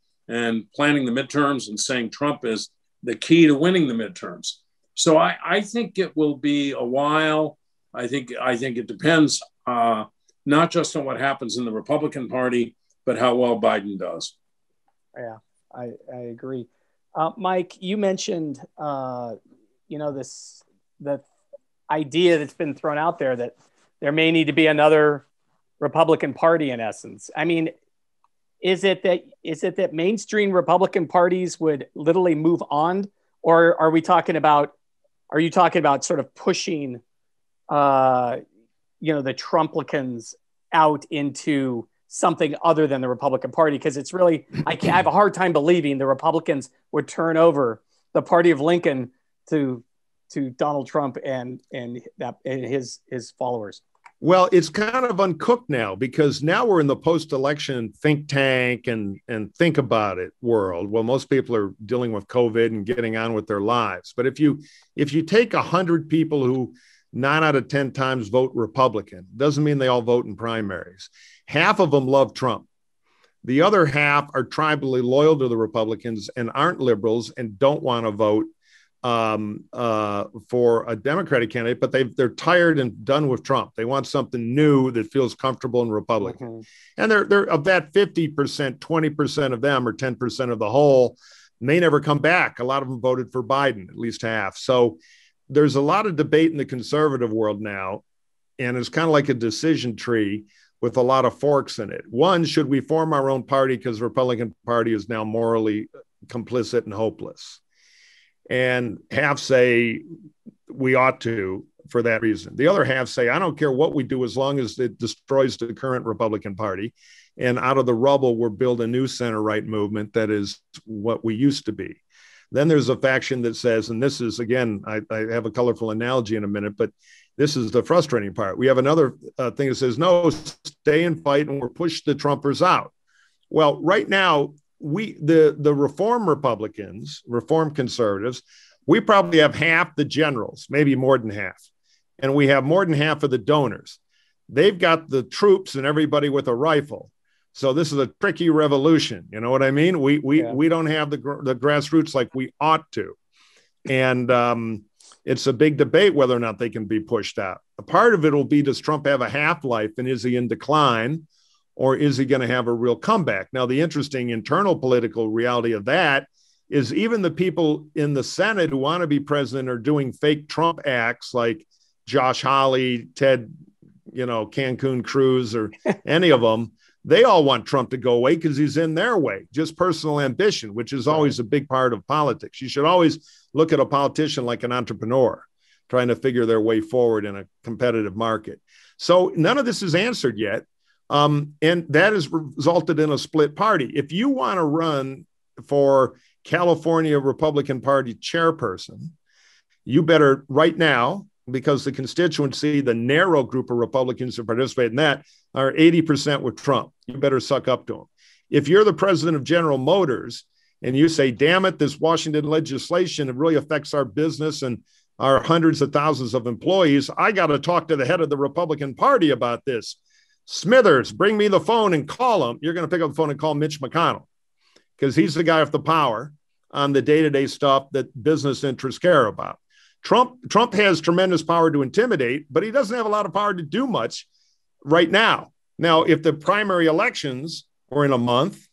planning the midterms and saying Trump is the key to winning the midterms. So I think it will be a while. I think it depends not just on what happens in the Republican Party, but how well Biden does. Yeah, I agree. Mike, you mentioned the idea that's been thrown out there that there may need to be another Republican Party, in essence. I mean, is it that mainstream Republican parties would literally move on, or are you talking about sort of pushing, the Trumplicans out into something other than the Republican Party? Because it's really, I have a hard time believing the Republicans would turn over the party of Lincoln to Donald Trump and his followers. Well, it's kind of uncooked now, because now we're in the post-election think tank and think about it world. Well, most people are dealing with COVID and getting on with their lives. But if you take 100 people who 9 out of 10 times vote Republican, doesn't mean they all vote in primaries. Half of them love Trump. The other half are tribally loyal to the Republicans and aren't liberals and don't want to vote for a Democratic candidate, but they're tired and done with Trump. They want something new that feels comfortable and Republican. Mm-hmm. And they're of that 50%, 20% of them, or 10% of the whole, may never come back. A lot of them voted for Biden, at least half. So there's a lot of debate in the conservative world now, and it's kind of like a decision tree with a lot of forks in it. One, should we form our own party because the Republican Party is now morally complicit and hopeless? And half say we ought to for that reason. The other half say, I don't care what we do as long as it destroys the current Republican Party. And out of the rubble, we'll build a new center-right movement that is what we used to be. Then there's a faction that says, and this is, again, I have a colorful analogy in a minute, but this is the frustrating part. We have another thing that says, no, stay and fight, and we'll push the Trumpers out. Well, right now, the reform Republicans, reform conservatives, we probably have half the generals, maybe more than half. And we have more than half of the donors. They've got the troops and everybody with a rifle. So this is a tricky revolution. You know what I mean? We don't have the grassroots like we ought to. And it's a big debate whether or not they can be pushed out. A part of it will be, does Trump have a half-life, and is he in decline? Or is he going to have a real comeback? Now, the interesting internal political reality of that is even the people in the Senate who want to be president are doing fake Trump acts like Josh Hawley, Ted, Cancun Cruz, or any of them. They all want Trump to go away because he's in their way, just personal ambition, which is always a big part of politics. You should always look at a politician like an entrepreneur trying to figure their way forward in a competitive market. So none of this is answered yet. And that has resulted in a split party. If you want to run for California Republican Party chairperson, you better right now because the constituency, the narrow group of Republicans who participate in that, are 80% with Trump. You better suck up to him. If you're the president of General Motors and you say, damn it, this Washington legislation, it really affects our business and our hundreds of thousands of employees, I got to talk to the head of the Republican Party about this. Smithers, bring me the phone and call him. You're going to pick up the phone and call Mitch McConnell because he's the guy with the power on the day-to-day stuff that business interests care about. Trump has tremendous power to intimidate, but he doesn't have a lot of power to do much right now. Now, if the primary elections are in a month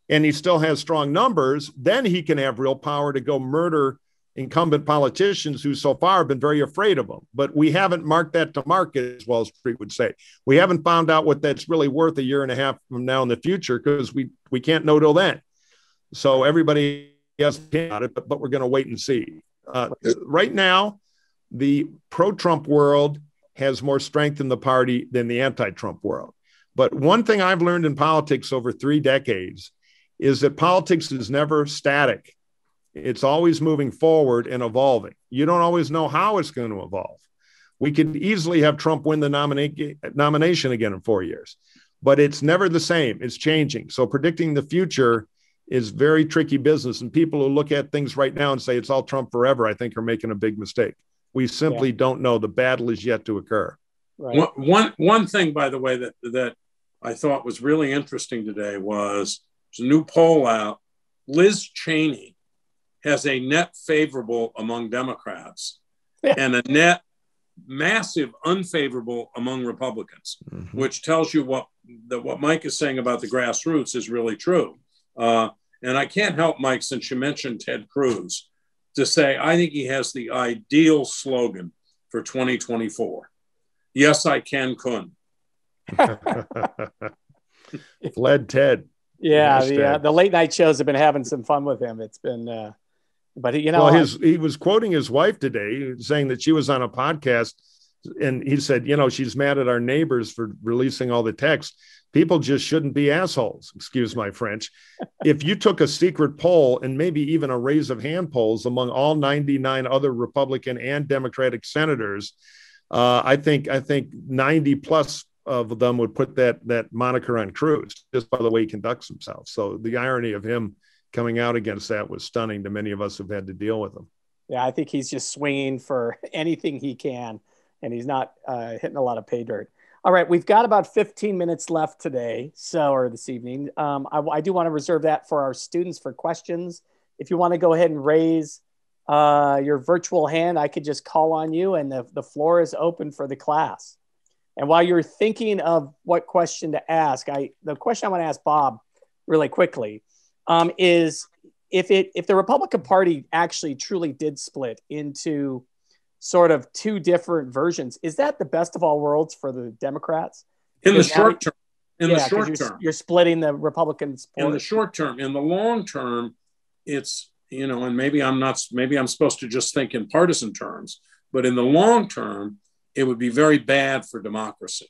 and he still has strong numbers, then he can have real power to go murder incumbent politicians who so far have been very afraid of him. But we haven't marked that to market, as Wall Street would say. We haven't found out what that's really worth a year and a half from now in the future because we can't know till then. So everybody has to think about it, but we're going to wait and see. Right now, the pro-Trump world has more strength in the party than the anti-Trump world. But one thing I've learned in politics over 3 decades is that politics is never static. It's always moving forward and evolving. You don't always know how it's going to evolve. We could easily have Trump win the nomination again in 4 years, but it's never the same. It's changing. So predicting the future is very tricky business. And people who look at things right now and say it's all Trump forever, I think are making a big mistake. We simply don't know. The battle is yet to occur. Right. One thing, by the way, that I thought was really interesting today was there's a new poll out. Liz Cheney has a net favorable among Democrats and a net massive unfavorable among Republicans, which tells you what Mike is saying about the grassroots is really true. And I can't help, Mike, since you mentioned Ted Cruz, to say I think he has the ideal slogan for 2024. Yes, I can. Fled Ted. Yeah, the late night shows have been having some fun with him. It's been, but you know, well, he was quoting his wife today, saying that she was on a podcast, and he said, you know, she's mad at our neighbors for releasing all the text. People just shouldn't be assholes. Excuse my French. If you took a secret poll and maybe even a raise of hand polls among all 99 other Republican and Democratic senators, I think 90 plus of them would put that moniker on Cruz just by the way he conducts himself. So the irony of him coming out against that was stunning to many of us who've had to deal with him. Yeah, I think he's just swinging for anything he can, and he's not hitting a lot of pay dirt. All right, we've got about 15 minutes left today, or this evening. I do want to reserve that for our students for questions. If you want to go ahead and raise your virtual hand, I could just call on you, and the floor is open for the class. And while you're thinking of what question to ask, the question I want to ask Bob really quickly is if the Republican Party actually truly did split into sort of 2 different versions, is that the best of all worlds for the Democrats? In the short term. In the short term. You're splitting the Republican support. In the short term. In the long term, it's, you know, and maybe I'm supposed to just think in partisan terms, but in the long term, it would be very bad for democracy.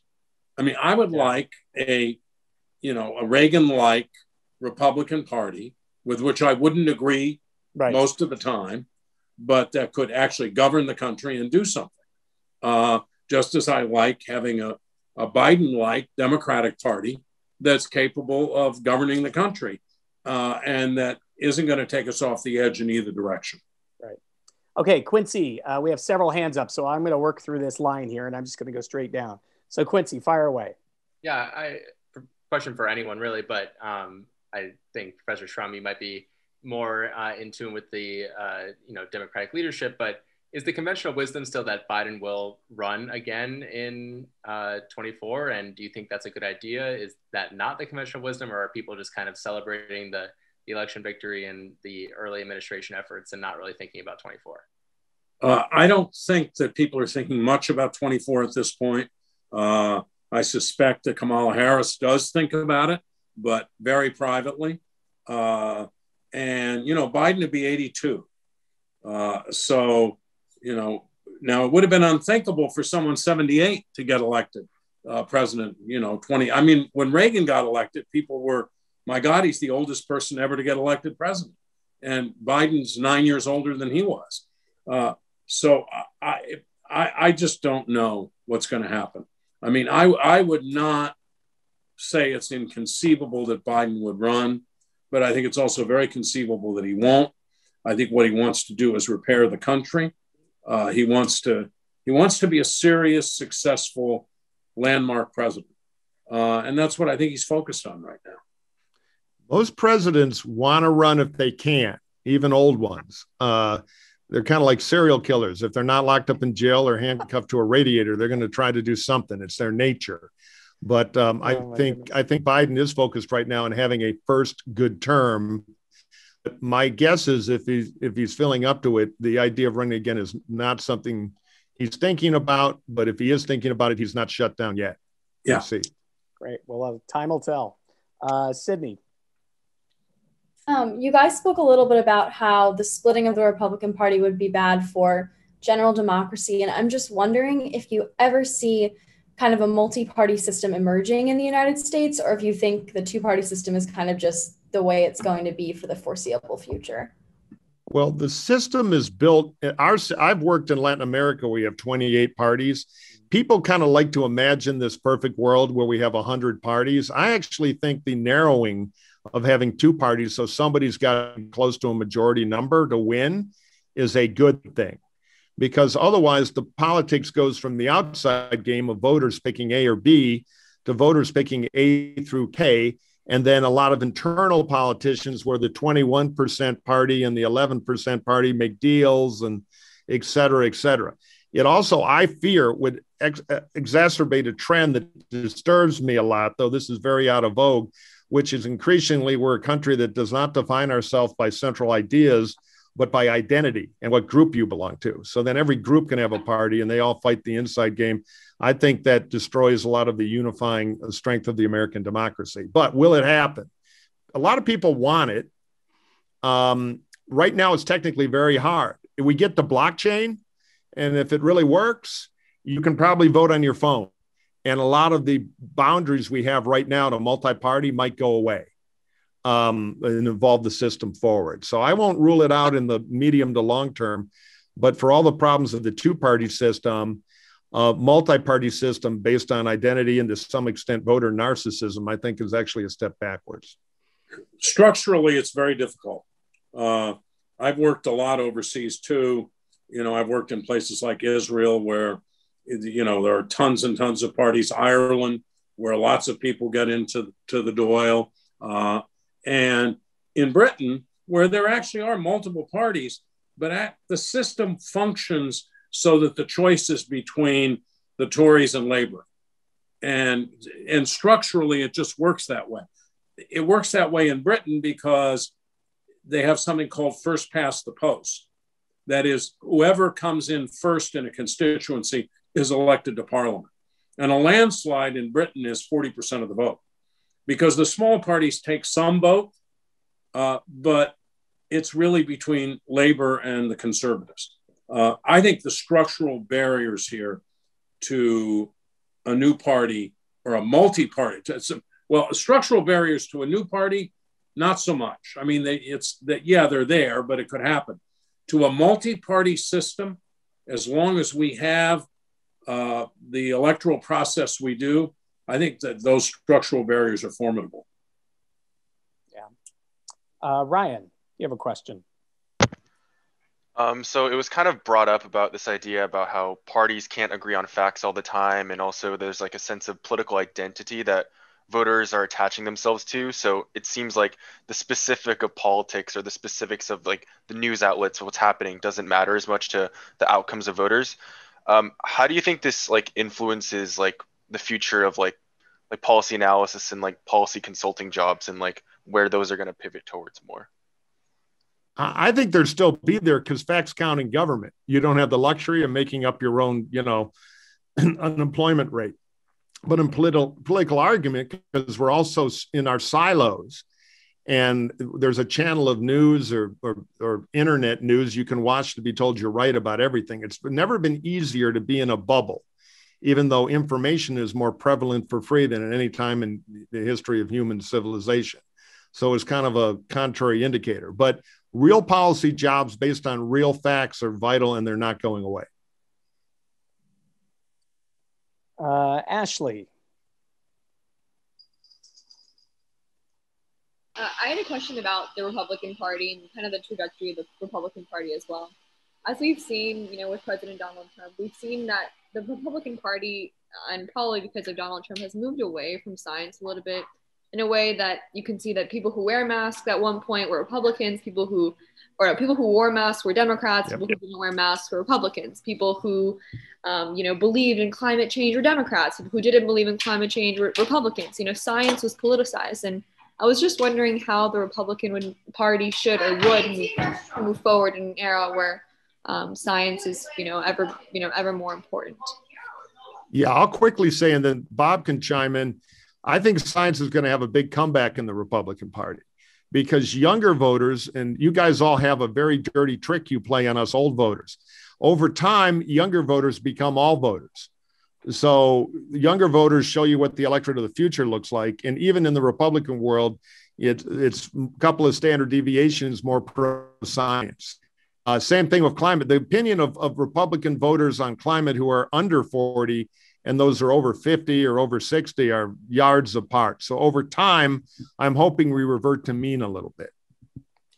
I mean, I would like a Reagan-like Republican Party with which I wouldn't agree most of the time, but that could actually govern the country and do something. Just as I like having a Biden-like Democratic Party that's capable of governing the country and that isn't going to take us off the edge in either direction. Right. Okay, Quincy, we have several hands up, so I'm going to work through this line here, and I'm just going to go straight down. So Quincy, fire away. Yeah, question for anyone really, but I think Professor Shrum, you might be more in tune with the Democratic leadership, but is the conventional wisdom still that Biden will run again in 24? And do you think that's a good idea? Is that not the conventional wisdom, or are people just kind of celebrating the election victory and the early administration efforts and not really thinking about 24? I don't think that people are thinking much about 24 at this point. I suspect that Kamala Harris does think about it, but very privately. And, you know, Biden would be 82. So, you know, now it would have been unthinkable for someone 78 to get elected president, you know, 20. I mean, when Reagan got elected, people were, my God, he's the oldest person ever to get elected president. And Biden's 9 years older than he was. So I just don't know what's going to happen. I mean, I would not say it's inconceivable that Biden would run, but I think it's also very conceivable that he won't. I think what he wants to do is repair the country. He wants to be a serious, successful, landmark president. And that's what I think he's focused on right now. Most presidents want to run if they can, even old ones. They're kind of like serial killers. If they're not locked up in jail or handcuffed to a radiator, they're going to try to do something. It's their nature. But I think Biden is focused right now on having a first good term. But my guess is if he's filling up to it, the idea of running again is not something he's thinking about. But if he is thinking about it, he's not shut down yet. Yeah. We'll see. Great. Well, time will tell. Sydney. You guys spoke a little bit about how the splitting of the Republican Party would be bad for general democracy. And I'm just wondering if you ever see kind of a multi-party system emerging in the United States, or if you think the two-party system is kind of just the way it's going to be for the foreseeable future. Well, the system is built. I've worked in Latin America. We have 28 parties. People kind of like to imagine this perfect world where we have 100 parties. I actually think the narrowing of having two parties, so somebody's got close to a majority number to win, is a good thing. Because otherwise the politics goes from the outside game of voters picking A or B to voters picking A through K, and then a lot of internal politicians where the 21% party and the 11% party make deals and et cetera, et cetera. It also, I fear, would exacerbate a trend that disturbs me a lot, though this is very out of vogue, which is increasingly we're a country that does not define ourselves by central ideas, but by identity and what group you belong to. So then every group can have a party and they all fight the inside game. I think that destroys a lot of the unifying strength of the American democracy. But will it happen? A lot of people want it. Right now, it's technically very hard. If we get the blockchain, and if it really works, you can probably vote on your phone. And a lot of the boundaries we have right now to multi-party might go away and involve the system forward. So I won't rule it out in the medium to long term, but for all the problems of the two-party system, multi-party system based on identity and to some extent voter narcissism, I think is actually a step backwards. Structurally, it's very difficult. I've worked a lot overseas too. You know, I've worked in places like Israel where, you know, there are tons and tons of parties. Ireland, where lots of people get into the Dáil. And in Britain, where there actually are multiple parties, but the system functions so that the choice is between the Tories and Labour. And structurally, it just works that way. It works that way in Britain because they have something called first past the post. That is, whoever comes in first in a constituency is elected to Parliament. And a landslide in Britain is 40% of the vote because the small parties take some vote, but it's really between Labour and the Conservatives. I think the structural barriers here to a new party or a multi-party, structural barriers to a new party, not so much. I mean, they're there, but it could happen. To a multi-party system, as long as we have the electoral process we do, I think that those structural barriers are formidable. Yeah. Ryan, you have a question. So it was kind of brought up about this idea about how parties can't agree on facts all the time. And also there's like a sense of political identity that voters are attaching themselves to. So it seems like the specific of politics or the specifics of like the news outlets of what's happening doesn't matter as much to the outcomes of voters. How do you think this like influences like the future of like policy analysis and like policy consulting jobs and like where those are going to pivot towards more? I think there'd still be there because facts count in government. You don't have the luxury of making up your own, unemployment rate. But in political argument, because we're also in our silos and there's a channel of news or internet news you can watch to be told you're right about everything. It's never been easier to be in a bubble, even though information is more prevalent for free than at any time in the history of human civilization. So it's kind of a contrary indicator. But real policy jobs based on real facts are vital and they're not going away. Ashley. I had a question about the Republican Party and kind of the trajectory of the Republican Party as well. As we've seen, with President Donald Trump, we've seen that the Republican Party, and probably because of Donald Trump, has moved away from science a little bit in a way that you can see that people who wear masks at one point were Republicans, people who wore masks were Democrats, people who didn't wear masks were Republicans, people who, believed in climate change were Democrats, people who didn't believe in climate change were Republicans. Science was politicized. And I was just wondering how the Republican Party should or would move forward in an era where science is, ever more important. Yeah, I'll quickly say, and then Bob can chime in. I think science is going to have a big comeback in the Republican Party because younger voters, and you guys all have a very dirty trick you play on us old voters. Over time, younger voters become all voters. So younger voters show you what the electorate of the future looks like. And even in the Republican world, it's a couple of standard deviations more pro-science. Same thing with climate. The opinion of Republican voters on climate who are under 40 and those who are over 50 or over 60 are yards apart. So over time, I'm hoping we revert to mean a little bit.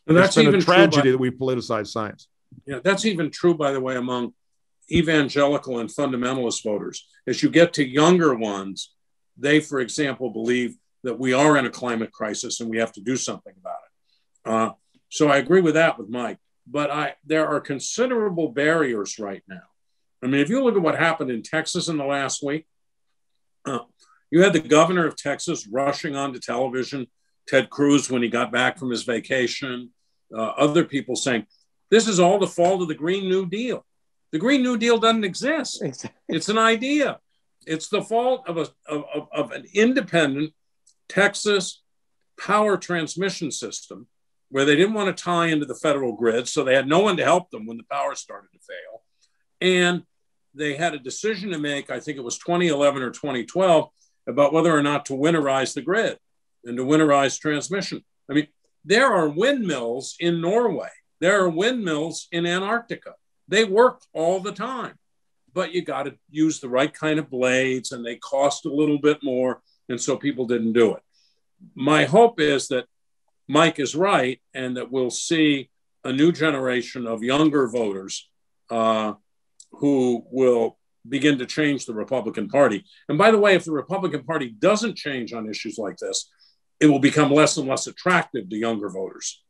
And that's been even a tragedy that we politicize science. Yeah, that's even true, by the way, among evangelical and fundamentalist voters. As you get to younger ones, they, for example, believe that we are in a climate crisis and we have to do something about it. So I agree with that with Mike. But there are considerable barriers right now. I mean, if you look at what happened in Texas in the last week, you had the governor of Texas rushing onto television, Ted Cruz, when he got back from his vacation, other people saying, this is all the fault of the Green New Deal. The Green New Deal doesn't exist. It's an idea. It's the fault of an independent Texas power transmission system where they didn't want to tie into the federal grid, so they had no one to help them when the power started to fail. And they had a decision to make, I think it was 2011 or 2012, about whether or not to winterize the grid and to winterize transmission. I mean, there are windmills in Norway. There are windmills in Antarctica. They work all the time, but you got to use the right kind of blades and they cost a little bit more. And so people didn't do it. My hope is that Mike is right and that we'll see a new generation of younger voters who will begin to change the Republican Party. And by the way, if the Republican Party doesn't change on issues like this, it will become less and less attractive to younger voters.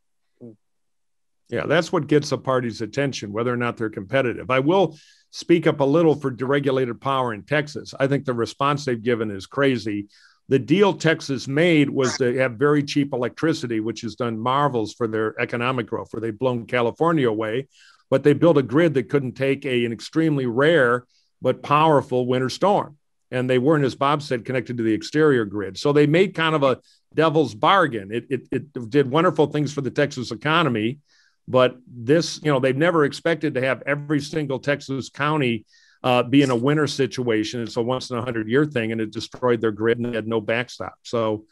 Yeah, that's what gets the party's attention, whether or not they're competitive. I will speak up a little for deregulated power in Texas. I think the response they've given is crazy. The deal Texas made was to have very cheap electricity, which has done marvels for their economic growth, where they've blown California away, but they built a grid that couldn't take an extremely rare but powerful winter storm. And they weren't, as Bob said, connected to the exterior grid. So they made kind of a devil's bargain. It did wonderful things for the Texas economy, but this, they've never expected to have every single Texas county be in a winter situation. It's a once in 100-year thing, and it destroyed their grid and they had no backstop. So,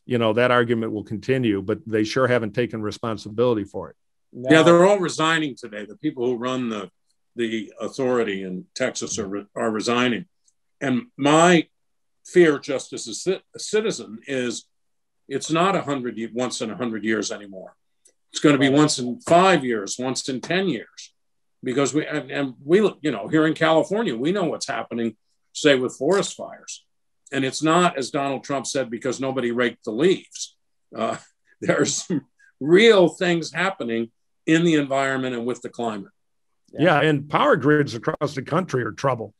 that argument will continue, but they sure haven't taken responsibility for it. No. Yeah, they're all resigning today. The people who run the authority in Texas are resigning. And my fear, just as a citizen, is it's not once in 100 years anymore. It's going to be once in 5 years, once in 10 years. Because we here in California, we know what's happening, say, with forest fires. And it's not, as Donald Trump said, because nobody raked the leaves. There are some real things happening in the environment and with the climate. Yeah, and power grids across the country are trouble.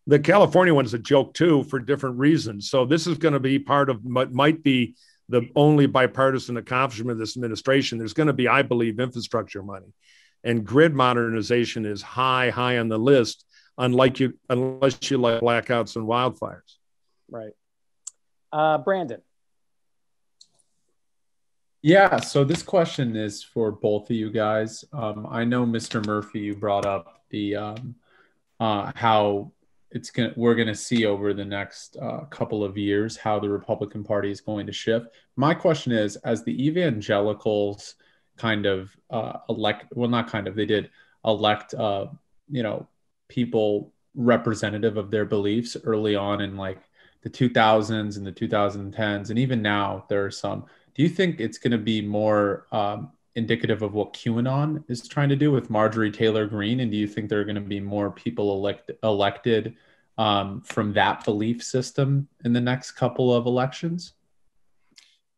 The California one's a joke, too, for different reasons. So this is going to be part of what might be the only bipartisan accomplishment of this administration. There's going to be, I believe, infrastructure money. And grid modernization is high on the list, unless you like blackouts and wildfires. Right. Brandon. Yeah, so this question is for both of you guys. I know, Mr. Murphy, you brought up the how we're going to see over the next couple of years how the Republican Party is going to shift. My question is, as the evangelicals kind of they did elect, people representative of their beliefs early on in like the 2000s and the 2010s, and even now there are some. Do you think it's going to be more indicative of what QAnon is trying to do with Marjorie Taylor Greene? And do you think there are going to be more people elected from that belief system in the next couple of elections?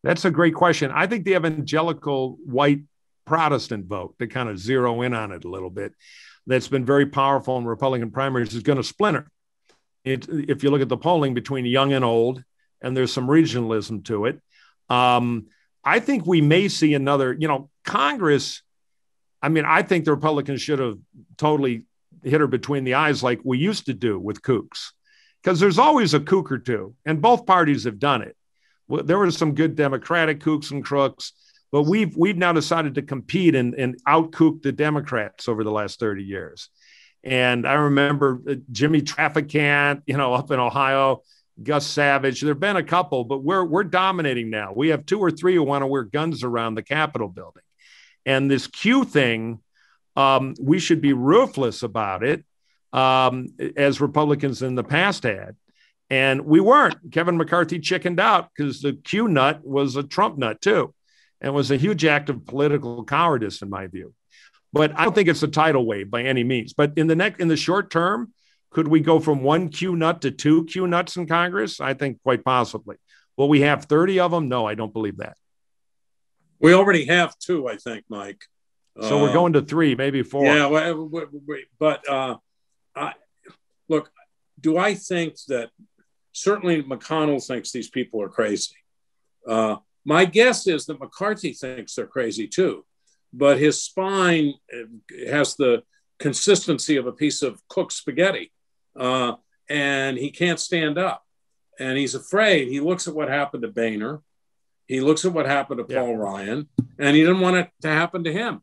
That's a great question. I think the evangelical white Protestant vote, to kind of zero in on it a little bit, that's been very powerful in Republican primaries, is going to splinter. If you look at the polling between young and old, and there's some regionalism to it, I think we may see another, Congress. I mean, I think the Republicans should have totally hit her between the eyes like we used to do with kooks, because there's always a kook or two, and both parties have done it. There were some good Democratic kooks and crooks, but we've now decided to compete and out-kook the Democrats over the last 30 years. And I remember Jimmy Trafficant, up in Ohio, Gus Savage. There have been a couple, but we're dominating now. We have 2 or 3 who want to wear guns around the Capitol building. And this Q thing, we should be ruthless about it, as Republicans in the past had. And we weren't. Kevin McCarthy chickened out because the Q nut was a Trump nut too, and was a huge act of political cowardice in my view. But I don't think it's a tidal wave by any means. But in the short term, could we go from 1 Q nut to 2 Q nuts in Congress? I think quite possibly. Will we have 30 of them? No, I don't believe that. We already have 2, I think, Mike. So we're going to 3, maybe 4. Yeah, but look, do I think that certainly McConnell thinks these people are crazy? My guess is that McCarthy thinks they're crazy too, but his spine has the consistency of a piece of cooked spaghetti, and he can't stand up, and he's afraid. He looks at what happened to Boehner, he looks at what happened to Paul Ryan, and he didn't want it to happen to him.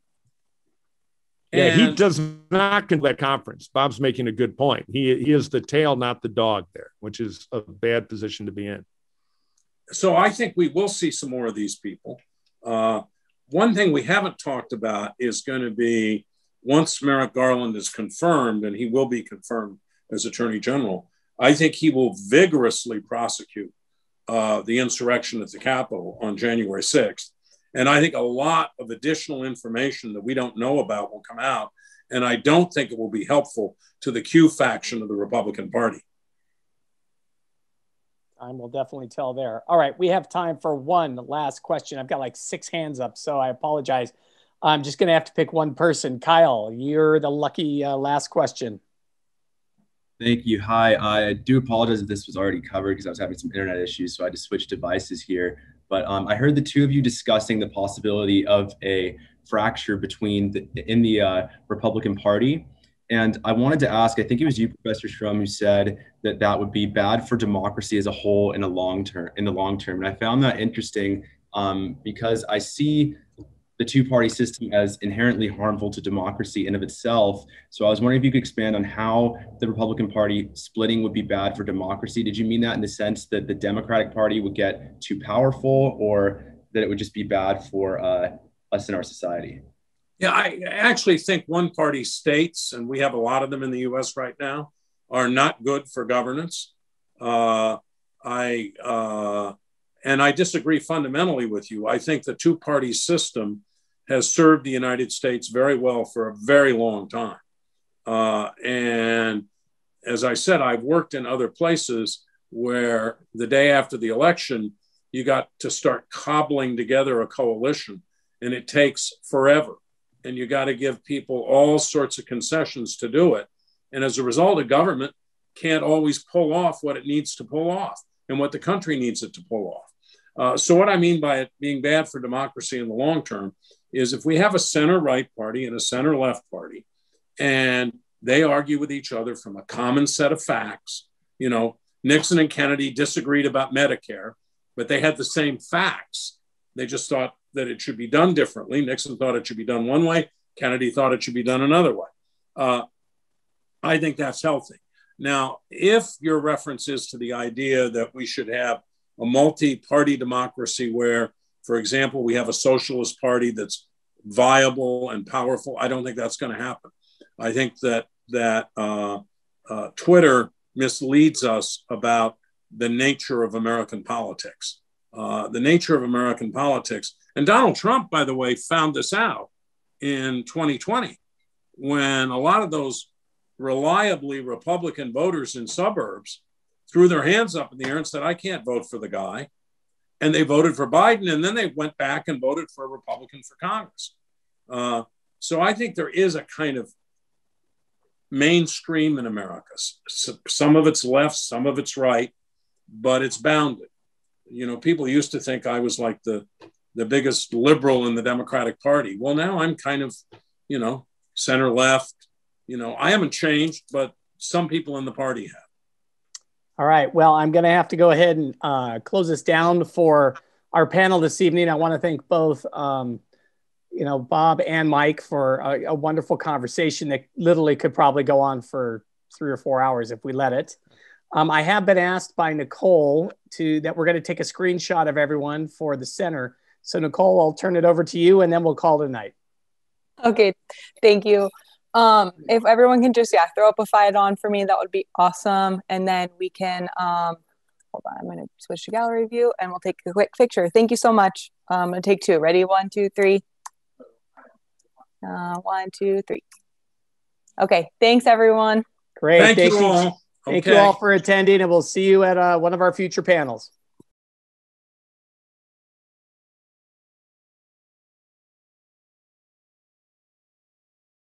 Yeah, he does not conduct that conference. Bob's making a good point. He is the tail, not the dog there, which is a bad position to be in. So I think we will see some more of these people. One thing we haven't talked about is going to be, once Merrick Garland is confirmed, and he will be confirmed as Attorney General, I think he will vigorously prosecute the insurrection at the Capitol on January 6th. And I think a lot of additional information that we don't know about will come out. And I don't think it will be helpful to the Q faction of the Republican Party. Time will definitely tell there. All right, we have time for one last question. I've got like 6 hands up, so I apologize. I'm just going to have to pick one person. Kyle, you're the lucky last question. Thank you. Hi, I do apologize if this was already covered because I was having some internet issues, so I had to switch devices here. But I heard the 2 of you discussing the possibility of a fracture in the Republican Party. And I wanted to ask, I think it was you, Professor Shrum, who said that would be bad for democracy as a whole in the long term. And I found that interesting because I see the 2-party system as inherently harmful to democracy in of itself. So I was wondering if you could expand on how the Republican Party splitting would be bad for democracy. Did you mean that in the sense that the Democratic Party would get too powerful, or that it would just be bad for us in our society? Yeah, I actually think one-party states, and we have a lot of them in the US right now, are not good for governance. And I disagree fundamentally with you. I think the 2-party system has served the United States very well for a very long time. And as I said, I've worked in other places where the day after the election, you got to start cobbling together a coalition, and it takes forever. And you got to give people all sorts of concessions to do it. And as a result, a government can't always pull off what it needs to pull off and what the country needs it to pull off. So what I mean by it being bad for democracy in the long term is if we have a center-right party and a center-left party, and they argue with each other from a common set of facts. Nixon and Kennedy disagreed about Medicare, but they had the same facts. They just thought that it should be done differently. Nixon thought it should be done one way. Kennedy thought it should be done another way. I think that's healthy. Now, if your reference is to the idea that we should have a multi-party democracy where, for example, we have a socialist party that's viable and powerful, I don't think that's going to happen. I think that Twitter misleads us about the nature of American politics. The nature of American politics. And Donald Trump, by the way, found this out in 2020 when a lot of those reliably Republican voters in suburbs threw their hands up in the air and said, I can't vote for the guy. And they voted for Biden, and then they went back and voted for a Republican for Congress. So I think there is a kind of mainstream in America. Some of it's left, some of it's right, but it's bounded. You know, people used to think I was like the biggest liberal in the Democratic Party. Well, now I'm kind of, you know, center left. You know, I haven't changed, but some people in the party have. All right. Well, I'm going to have to go ahead and close this down for our panel this evening. I want to thank both, you know, Bob and Mike for a wonderful conversation that literally could probably go on for 3 or 4 hours if we let it. I have been asked by Nicole that we're going to take a screenshot of everyone for the center. So Nicole, I'll turn it over to you and then we'll call it a night. Okay, thank you. If everyone can just, throw up a fight on for me, that would be awesome. And then we can, hold on, I'm going to switch to gallery view and we'll take a quick picture. Thank you so much. I'm going to take 2. Ready? 1, 2, 3. 1, 2, 3. Okay, thanks everyone. Great. Thank you all. Thank you all for attending, and we'll see you at one of our future panels.